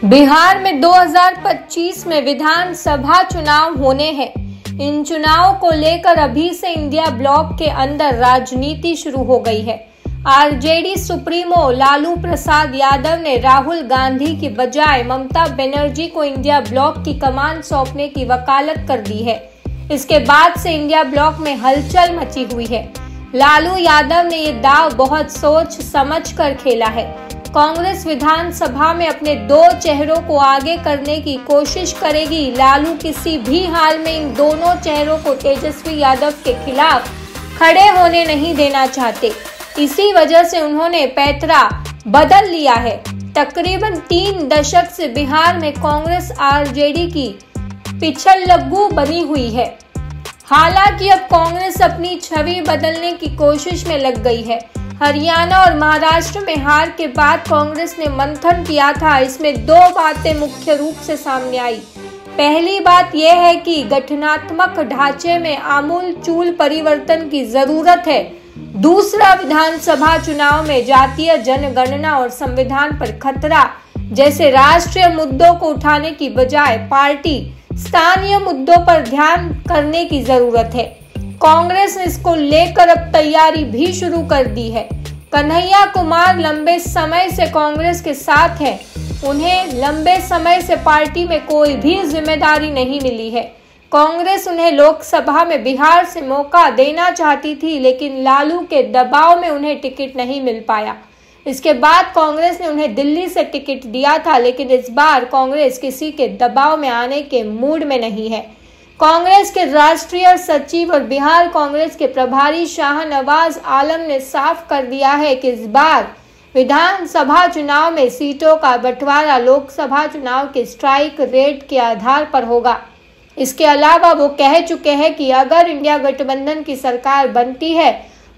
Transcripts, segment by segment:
बिहार में 2025 में विधानसभा चुनाव होने हैं। इन चुनावों को लेकर अभी से इंडिया ब्लॉक के अंदर राजनीति शुरू हो गई है। आरजेडी सुप्रीमो लालू प्रसाद यादव ने राहुल गांधी की बजाय ममता बनर्जी को इंडिया ब्लॉक की कमान सौंपने की वकालत कर दी है। इसके बाद से इंडिया ब्लॉक में हलचल मची हुई है। लालू यादव ने ये दाव बहुत सोच समझ कर खेला है। कांग्रेस विधानसभा में अपने दो चेहरों को आगे करने की कोशिश करेगी। लालू किसी भी हाल में इन दोनों चेहरों को तेजस्वी यादव के खिलाफ खड़े होने नहीं देना चाहते। इसी वजह से उन्होंने पैतरा बदल लिया है। तकरीबन 3 दशक से बिहार में कांग्रेस आरजेडी की पिछलग्गू बनी हुई है। हालांकि अब कांग्रेस अपनी छवि बदलने की कोशिश में लग गई है। हरियाणा और महाराष्ट्र में हार के बाद कांग्रेस ने मंथन किया था। इसमें 2 बातें मुख्य रूप से सामने आई। पहली बात यह है कि गठनात्मक ढांचे में आमूलचूल परिवर्तन की जरूरत है। दूसरा, विधानसभा चुनाव में जातीय जनगणना और संविधान पर खतरा जैसे राष्ट्रीय मुद्दों को उठाने की बजाय पार्टी स्थानीय मुद्दों पर ध्यान करने की जरूरत है। कांग्रेस ने इसको लेकर अब तैयारी भी शुरू कर दी है। कन्हैया कुमार लंबे समय से कांग्रेस के साथ हैं। उन्हें लंबे समय से पार्टी में कोई भी जिम्मेदारी नहीं मिली है। कांग्रेस उन्हें लोकसभा में बिहार से मौका देना चाहती थी, लेकिन लालू के दबाव में उन्हें टिकट नहीं मिल पाया। इसके बाद कांग्रेस ने उन्हें दिल्ली से टिकट दिया था, लेकिन इस बार कांग्रेस किसी के दबाव में आने के मूड में नहीं है। कांग्रेस के राष्ट्रीय सचिव और बिहार कांग्रेस के प्रभारी शाहनवाज आलम ने साफ कर दिया है कि इस बार विधानसभा चुनाव में सीटों का बंटवारा लोकसभा चुनाव के स्ट्राइक रेट के आधार पर होगा। इसके अलावा वो कह चुके हैं कि अगर इंडिया गठबंधन की सरकार बनती है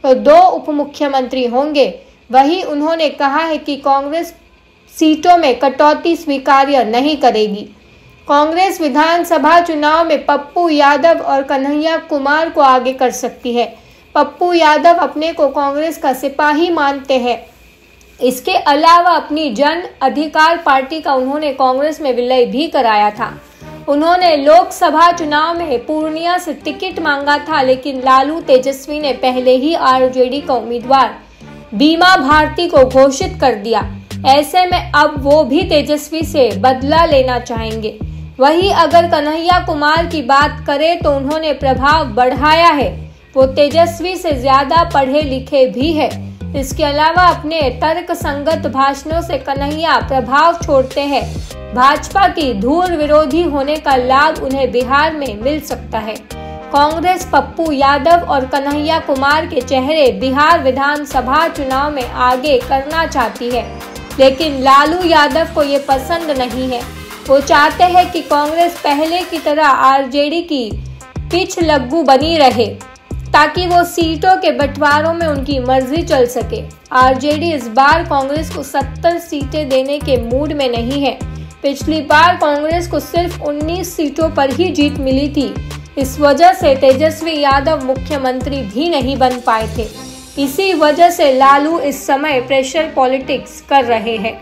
तो 2 उप मुख्यमंत्री होंगे। वहीं उन्होंने कहा है कि कांग्रेस सीटों में कटौती स्वीकार्य नहीं करेगी। कांग्रेस विधानसभा चुनाव में पप्पू यादव और कन्हैया कुमार को आगे कर सकती है। पप्पू यादव अपने को कांग्रेस का सिपाही मानते हैं। इसके अलावा अपनी जन अधिकार पार्टी का उन्होंने कांग्रेस में विलय भी कराया था। उन्होंने लोकसभा चुनाव में पूर्णिया से टिकट मांगा था, लेकिन लालू तेजस्वी ने पहले ही आरजेडी का उम्मीदवार बीमा भारती को घोषित कर दिया। ऐसे में अब वो भी तेजस्वी से बदला लेना चाहेंगे। वहीं अगर कन्हैया कुमार की बात करें तो उन्होंने प्रभाव बढ़ाया है। वो तेजस्वी से ज्यादा पढ़े लिखे भी है। इसके अलावा अपने तर्क संगत भाषणों से कन्हैया प्रभाव छोड़ते हैं। भाजपा की धूल विरोधी होने का लाभ उन्हें बिहार में मिल सकता है। कांग्रेस पप्पू यादव और कन्हैया कुमार के चेहरे बिहार विधानसभा चुनाव में आगे करना चाहती है, लेकिन लालू यादव को ये पसंद नहीं है। वो चाहते हैं कि कांग्रेस पहले की तरह आरजेडी की पिछलग्गू बनी रहे, ताकि वो सीटों के बंटवारों में उनकी मर्जी चल सके। आरजेडी इस बार कांग्रेस को 70 सीटें देने के मूड में नहीं है। पिछली बार कांग्रेस को सिर्फ 19 सीटों पर ही जीत मिली थी। इस वजह से तेजस्वी यादव मुख्यमंत्री भी नहीं बन पाए थे। इसी वजह से लालू इस समय प्रेशर पॉलिटिक्स कर रहे हैं।